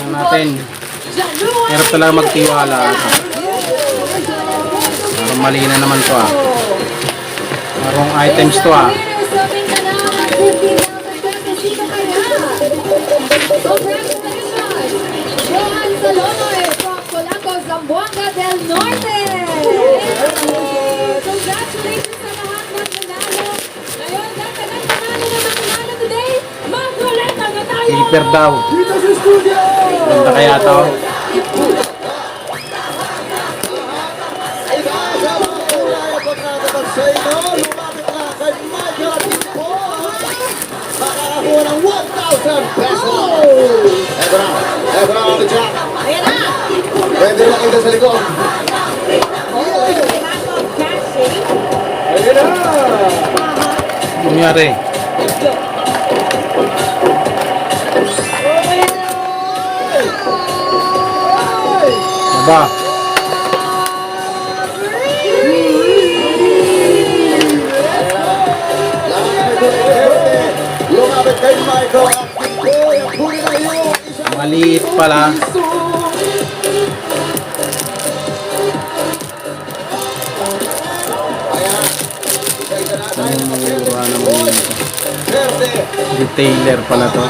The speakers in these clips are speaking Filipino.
Tingnan natin. Hirap talaga magtiwala. Parang mali na naman to ah. Parang items to ah. Zamboanga del Norte! Congratulations sa lahat ng nanalo! Ngayon, dahil ng panalo na manalo today, mag-ruleta na tayo! Flipper daw. Ganda kaya to. Makakakuha ng 1,000 pesos! Eto na, on the jack. Ayan na! Pwede na kita sa likod. Ayan na! Nangyari. Aba. Lumapit kay Michael at Nicole. Ang huli na iyo. Maliit pala. Mura naman yun. Detailer pala to.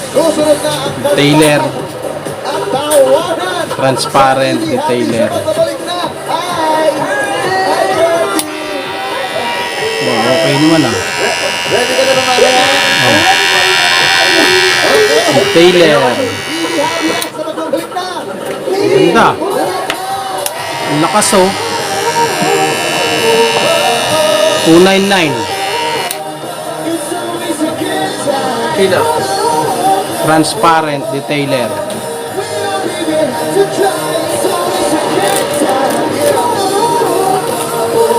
Susunod na ang Detailer. at tawanan. Transparent detailer. Pabalik na. Ay! Wow, okay naman ah. Ready ka na ba, Maria? Oh. Detailer. Sa magbabalik na. Ganda. Ang lakas oh. 299. Kina. Transparent detailer.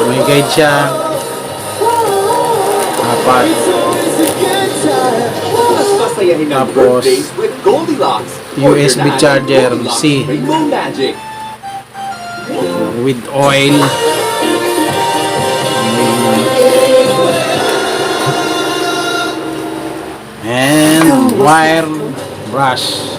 May guide siya. Apat. Mas masayahin ang Tapos, birthdays with Goldilocks. USB charger C. Rainbow Magic. With oil. And wire brush.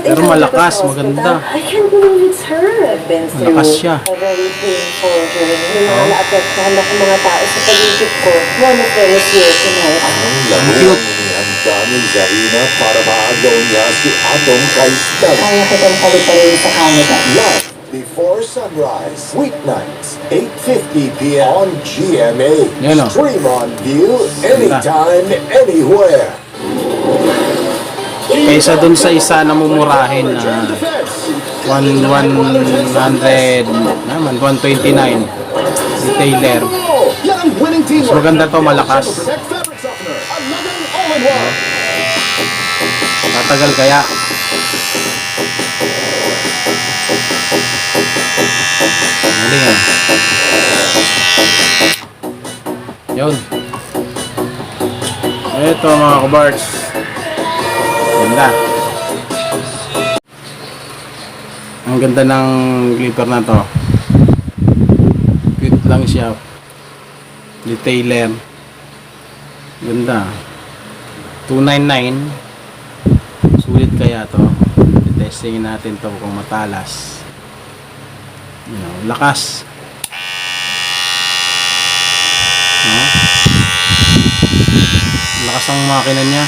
Pero malakas, maganda. I can't believe it's her. I've been through Malakas siya. a very painful journey. Yung mga naapektuhan ako mga tao sa paligid ko. One of them is here tonight. Ang cute. Ang dami Zarina para maagaw niya si Atong kay Stan. Kaya ko itong paliparin sa Canada. Live before sunrise, weeknights, 8:50 p.m. on GMA. Yan o. Stream on view anytime, anywhere. Kaysa dun sa isa na mumurahin na 129 detailer. Yan ang winning team. Mas maganda to, malakas. Tatagal kaya. Galing ah. Yun. Ito mga kabards. Ganda. Ang ganda ng clipper na to. Cute lang siya. Detailer. Ganda. 299. Sulit kaya to. Testingin natin to kung matalas. Lakas. No? Lakas ang makina niya.